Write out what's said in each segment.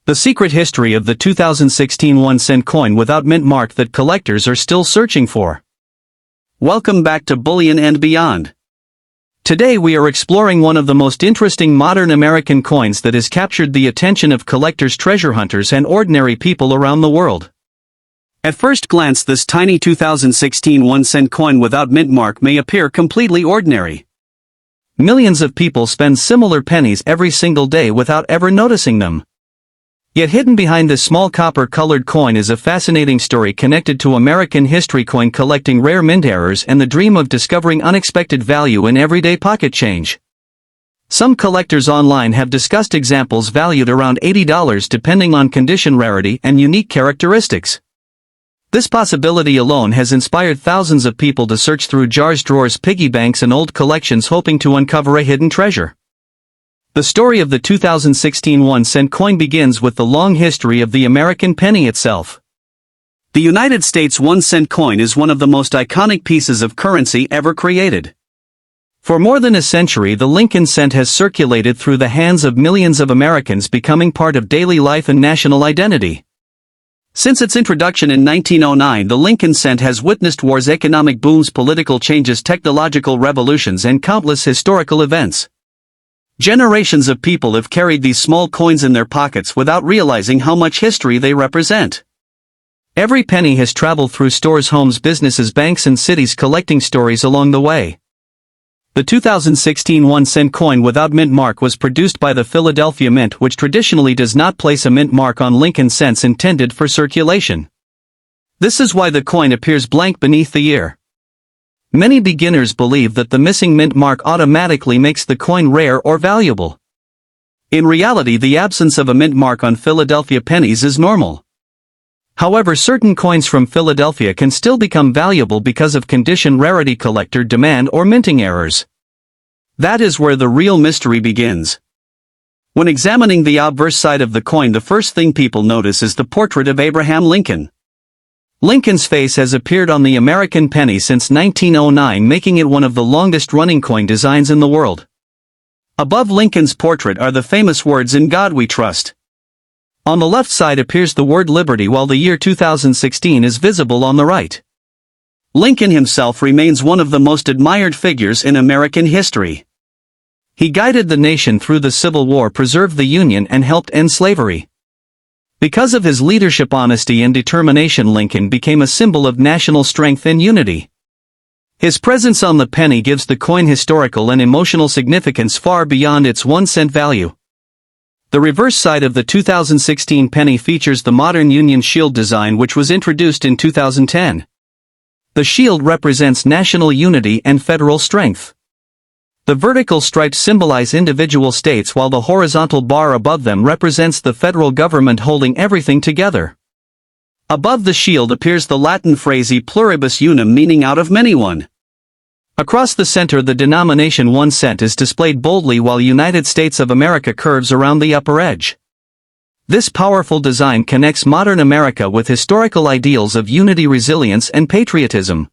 The secret history of the 2016 1-cent coin without mint mark that collectors are still searching for. Welcome back to Bullion and Beyond. Today we are exploring one of the most interesting modern American coins that has captured the attention of collectors, treasure hunters, and ordinary people around the world. At first glance, this tiny 2016 1-cent coin without mint mark may appear completely ordinary. Millions of people spend similar pennies every single day without ever noticing them. Yet hidden behind this small copper-colored coin is a fascinating story connected to American history, coin collecting, rare mint errors, and the dream of discovering unexpected value in everyday pocket change. Some collectors online have discussed examples valued around $80 depending on condition, rarity, and unique characteristics. This possibility alone has inspired thousands of people to search through jars, drawers, piggy banks, and old collections hoping to uncover a hidden treasure. The story of the 2016 1-cent coin begins with the long history of the American penny itself. The United States 1-cent coin is one of the most iconic pieces of currency ever created. For more than a century, the Lincoln cent has circulated through the hands of millions of Americans, becoming part of daily life and national identity. Since its introduction in 1909, the Lincoln cent has witnessed wars, economic booms, political changes, technological revolutions, and countless historical events. Generations of people have carried these small coins in their pockets without realizing how much history they represent. Every penny has traveled through stores, homes, businesses, banks, and cities, collecting stories along the way. The 2016 1-cent coin without mint mark was produced by the Philadelphia Mint, which traditionally does not place a mint mark on Lincoln cents intended for circulation. This is why the coin appears blank beneath the ear. Many beginners believe that the missing mint mark automatically makes the coin rare or valuable. In reality, the absence of a mint mark on Philadelphia pennies is normal. However, certain coins from Philadelphia can still become valuable because of condition, rarity, collector demand, or minting errors. That is where the real mystery begins. When examining the obverse side of the coin, the first thing people notice is the portrait of Abraham Lincoln. Lincoln's face has appeared on the American penny since 1909, making it one of the longest-running coin designs in the world. Above Lincoln's portrait are the famous words, "In God We Trust." On the left side appears the word liberty, while the year 2016 is visible on the right. Lincoln himself remains one of the most admired figures in American history. He guided the nation through the Civil War, preserved the Union, and helped end slavery. Because of his leadership, honesty, and determination, Lincoln became a symbol of national strength and unity. His presence on the penny gives the coin historical and emotional significance far beyond its 1-cent value. The reverse side of the 2016 penny features the modern Union shield design, which was introduced in 2010. The shield represents national unity and federal strength. The vertical stripes symbolize individual states, while the horizontal bar above them represents the federal government holding everything together. Above the shield appears the Latin phrase E pluribus unum, meaning out of many one. Across the center, the denomination 1 cent is displayed boldly, while United States of America curves around the upper edge. This powerful design connects modern America with historical ideals of unity, resilience, and patriotism.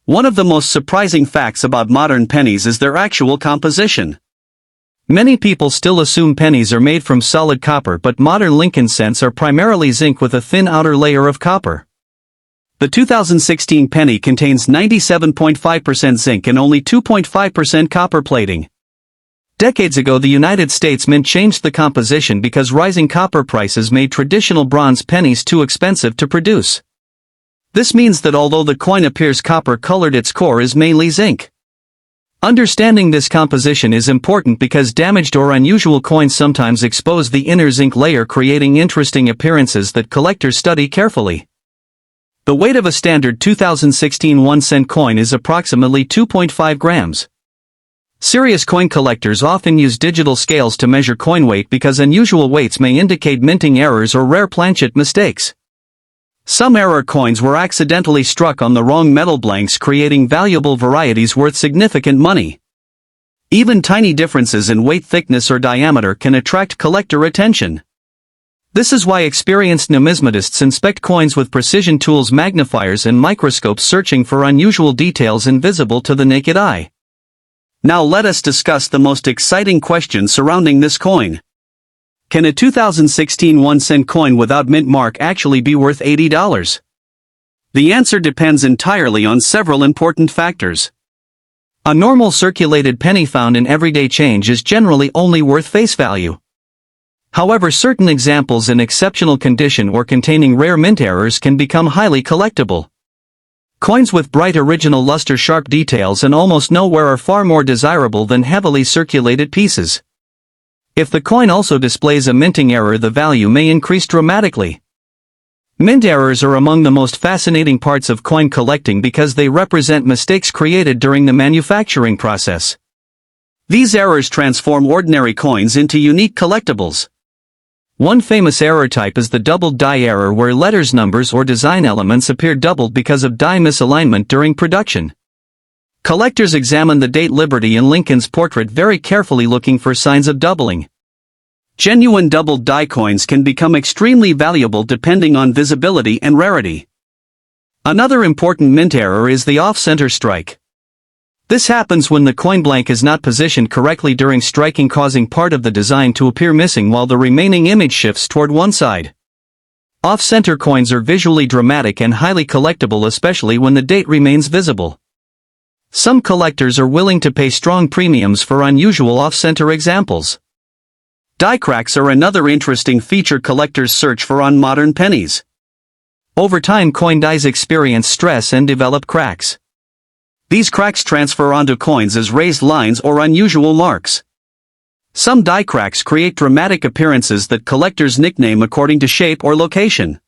One of the most surprising facts about modern pennies is their actual composition. Many people still assume pennies are made from solid copper, but modern Lincoln cents are primarily zinc with a thin outer layer of copper. The 2016 penny contains 97.5% zinc and only 2.5% copper plating. Decades ago, the United States Mint changed the composition because rising copper prices made traditional bronze pennies too expensive to produce. This means that although the coin appears copper-colored, its core is mainly zinc. Understanding this composition is important because damaged or unusual coins sometimes expose the inner zinc layer, creating interesting appearances that collectors study carefully. The weight of a standard 2016 1-cent coin is approximately 2.5 grams. Serious coin collectors often use digital scales to measure coin weight because unusual weights may indicate minting errors or rare planchet mistakes. Some error coins were accidentally struck on the wrong metal blanks, creating valuable varieties worth significant money. Even tiny differences in weight, thickness, or diameter can attract collector attention. This is why experienced numismatists inspect coins with precision tools, magnifiers, and microscopes, searching for unusual details invisible to the naked eye. Now let us discuss the most exciting question surrounding this coin. Can a 2016 1-cent coin without mint mark actually be worth $80? The answer depends entirely on several important factors. A normal circulated penny found in everyday change is generally only worth face value. However, certain examples in exceptional condition or containing rare mint errors can become highly collectible. Coins with bright original luster, sharp details and almost no wear are far more desirable than heavily circulated pieces. If the coin also displays a minting error, the value may increase dramatically. Mint errors are among the most fascinating parts of coin collecting because they represent mistakes created during the manufacturing process. These errors transform ordinary coins into unique collectibles. One famous error type is the doubled die error, where letters, numbers, or design elements appear doubled because of die misalignment during production. Collectors examine the date Liberty and Lincoln's portrait very carefully, looking for signs of doubling. Genuine doubled die coins can become extremely valuable depending on visibility and rarity. Another important mint error is the off-center strike. This happens when the coin blank is not positioned correctly during striking, causing part of the design to appear missing while the remaining image shifts toward one side. Off-center coins are visually dramatic and highly collectible, especially when the date remains visible. Some collectors are willing to pay strong premiums for unusual off-center examples. Die cracks are another interesting feature collectors search for on modern pennies. Over time, coin dies experience stress and develop cracks. These cracks transfer onto coins as raised lines or unusual marks. Some die cracks create dramatic appearances that collectors nickname according to shape or location.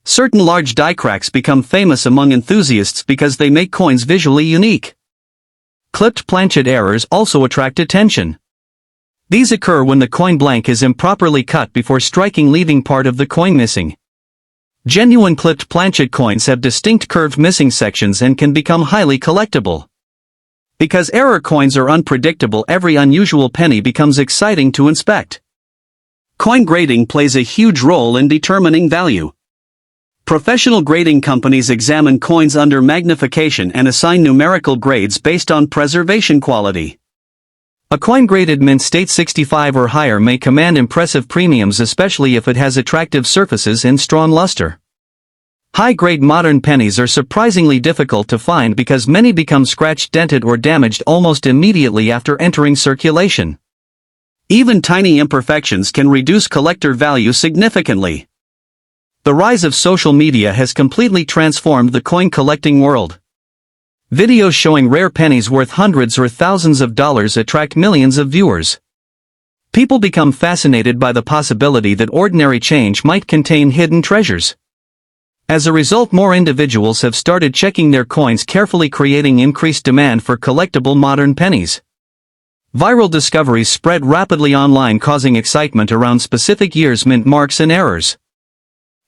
Certain large die cracks become famous among enthusiasts because they make coins visually unique. Clipped planchet errors also attract attention. These occur when the coin blank is improperly cut before striking, leaving part of the coin missing. Genuine clipped planchet coins have distinct curved missing sections and can become highly collectible. Because error coins are unpredictable, every unusual penny becomes exciting to inspect. Coin grading plays a huge role in determining value. Professional grading companies examine coins under magnification and assign numerical grades based on preservation quality. A coin graded mint state 65 or higher may command impressive premiums, especially if it has attractive surfaces and strong luster. High-grade modern pennies are surprisingly difficult to find because many become scratched, dented, or damaged almost immediately after entering circulation. Even tiny imperfections can reduce collector value significantly. The rise of social media has completely transformed the coin collecting world. Videos showing rare pennies worth hundreds or thousands of dollars attract millions of viewers. People become fascinated by the possibility that ordinary change might contain hidden treasures. As a result, more individuals have started checking their coins carefully, creating increased demand for collectible modern pennies. Viral discoveries spread rapidly online, causing excitement around specific years' mint marks and errors.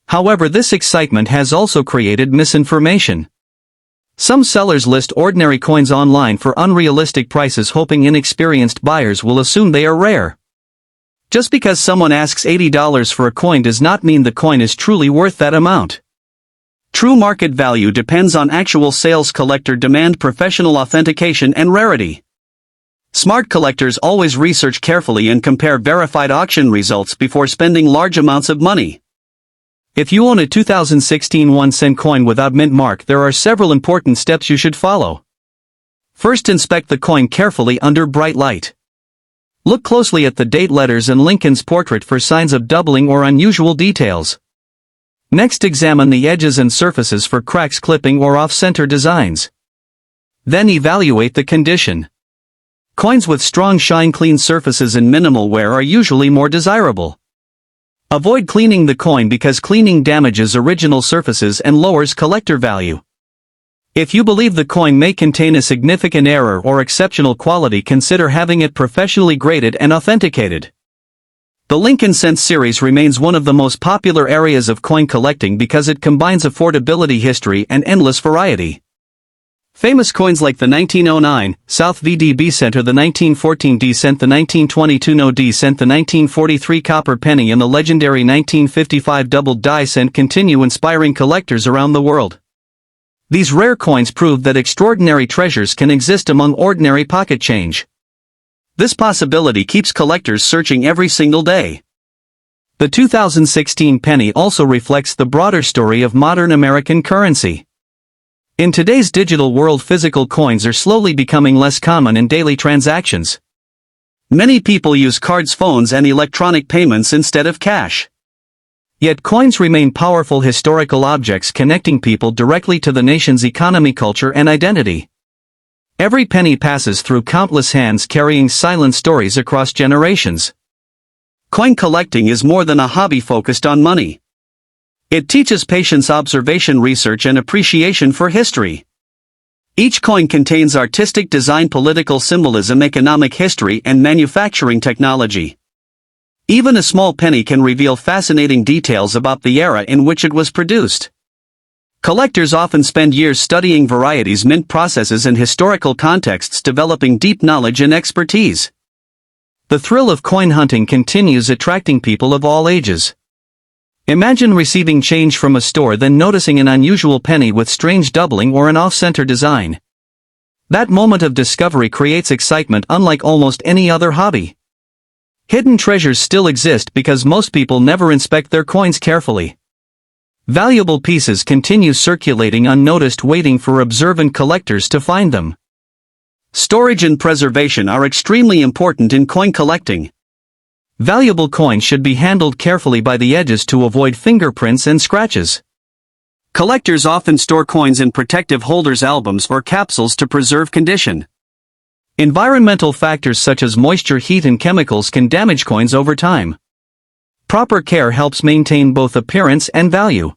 However, this excitement has also created misinformation. Some sellers list ordinary coins online for unrealistic prices, hoping inexperienced buyers will assume they are rare. Just because someone asks $80 for a coin does not mean the coin is truly worth that amount. True market value depends on actual sales, collector demand, professional authentication, and rarity. Smart collectors always research carefully and compare verified auction results before spending large amounts of money. If you own a 2016 1-cent coin without mint mark, there are several important steps you should follow. First, inspect the coin carefully under bright light. Look closely at the date, letters, and Lincoln's portrait for signs of doubling or unusual details. Next, examine the edges and surfaces for cracks, clipping, or off-center designs. Then evaluate the condition. Coins with strong shine, clean surfaces, and minimal wear are usually more desirable. Avoid cleaning the coin because cleaning damages original surfaces and lowers collector value. If you believe the coin may contain a significant error or exceptional quality, consider having it professionally graded and authenticated. The Lincoln Cent series remains one of the most popular areas of coin collecting because it combines affordability, history, and endless variety. Famous coins like the 1909 South VDB cent, or the 1914 D cent, the 1922 No D cent, the 1943 copper penny, and the legendary 1955 doubled die cent continue inspiring collectors around the world. These rare coins prove that extraordinary treasures can exist among ordinary pocket change. This possibility keeps collectors searching every single day. The 2016 penny also reflects the broader story of modern American currency. In today's digital world, physical coins are slowly becoming less common in daily transactions. Many people use cards, phones, and electronic payments instead of cash. Yet coins remain powerful historical objects connecting people directly to the nation's economy, culture, and identity. Every penny passes through countless hands, carrying silent stories across generations. Coin collecting is more than a hobby focused on money. It teaches patience, observation, research, and appreciation for history. Each coin contains artistic design, political symbolism, economic history, and manufacturing technology. Even a small penny can reveal fascinating details about the era in which it was produced. Collectors often spend years studying varieties, mint processes, and historical contexts, developing deep knowledge and expertise. The thrill of coin hunting continues, attracting people of all ages. Imagine receiving change from a store, then noticing an unusual penny with strange doubling or an off-center design. That moment of discovery creates excitement unlike almost any other hobby. Hidden treasures still exist because most people never inspect their coins carefully. Valuable pieces continue circulating unnoticed, waiting for observant collectors to find them. Storage and preservation are extremely important in coin collecting. Valuable coins should be handled carefully by the edges to avoid fingerprints and scratches. Collectors often store coins in protective holders, albums, or capsules to preserve condition. Environmental factors such as moisture, heat, and chemicals can damage coins over time. Proper care helps maintain both appearance and value.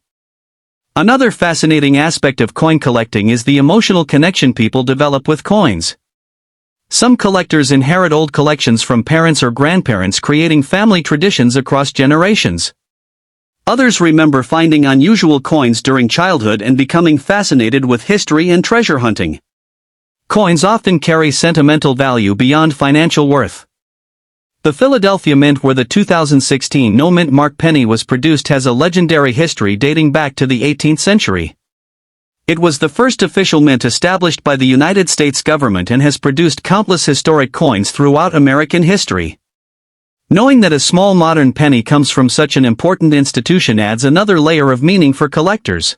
Another fascinating aspect of coin collecting is the emotional connection people develop with coins. Some collectors inherit old collections from parents or grandparents, creating family traditions across generations. Others remember finding unusual coins during childhood and becoming fascinated with history and treasure hunting. Coins often carry sentimental value beyond financial worth. The Philadelphia Mint, where the 2016 no-mint mark penny was produced, has a legendary history dating back to the 18th century. It was the first official mint established by the United States government and has produced countless historic coins throughout American history. Knowing that a small modern penny comes from such an important institution adds another layer of meaning for collectors.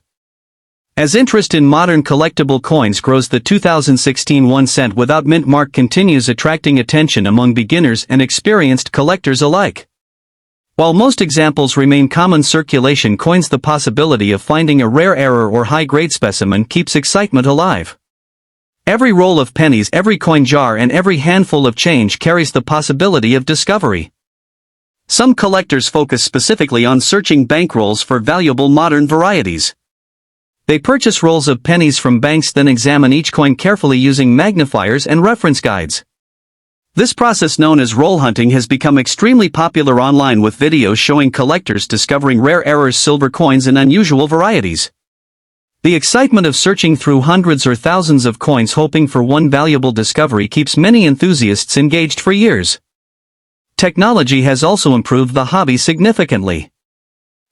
As interest in modern collectible coins grows, the 2016 1 cent without mint mark continues attracting attention among beginners and experienced collectors alike. While most examples remain common circulation coins, the possibility of finding a rare error or high-grade specimen keeps excitement alive. Every roll of pennies, every coin jar, and every handful of change carries the possibility of discovery. Some collectors focus specifically on searching bankrolls for valuable modern varieties. They purchase rolls of pennies from banks, then examine each coin carefully using magnifiers and reference guides. This process, known as roll hunting, has become extremely popular online, with videos showing collectors discovering rare errors, silver coins, and unusual varieties. The excitement of searching through hundreds or thousands of coins hoping for one valuable discovery keeps many enthusiasts engaged for years. Technology has also improved the hobby significantly.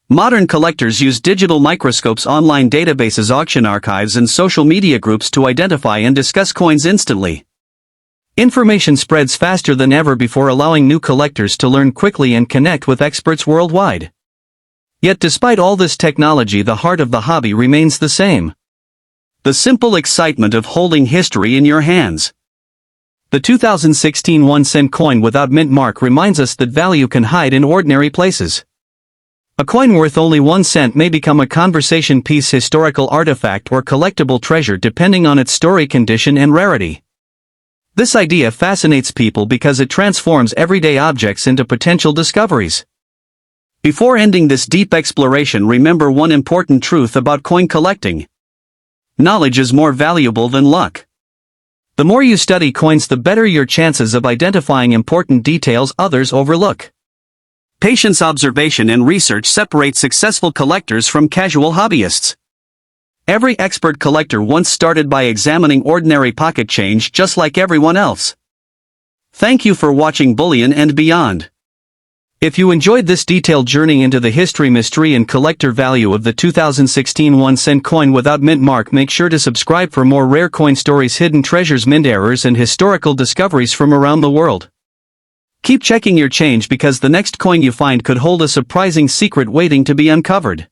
Modern collectors use digital microscopes, online databases, auction archives, and social media groups to identify and discuss coins instantly. Information spreads faster than ever before, allowing new collectors to learn quickly and connect with experts worldwide. Yet despite all this technology, the heart of the hobby remains the same. The simple excitement of holding history in your hands. The 2016 1 cent coin without mint mark reminds us that value can hide in ordinary places. A coin worth only 1 cent may become a conversation piece, historical artifact, or collectible treasure depending on its story, condition, and rarity. This idea fascinates people because it transforms everyday objects into potential discoveries. Before ending this deep exploration, remember one important truth about coin collecting. Knowledge is more valuable than luck. The more you study coins, the better your chances of identifying important details others overlook. Patience, observation, and research separate successful collectors from casual hobbyists. Every expert collector once started by examining ordinary pocket change just like everyone else. Thank you for watching Bullion and Beyond. If you enjoyed this detailed journey into the history, mystery, and collector value of the 2016 1 cent coin without mint mark, make sure to subscribe for more rare coin stories, hidden treasures, mint errors, and historical discoveries from around the world. Keep checking your change because the next coin you find could hold a surprising secret waiting to be uncovered.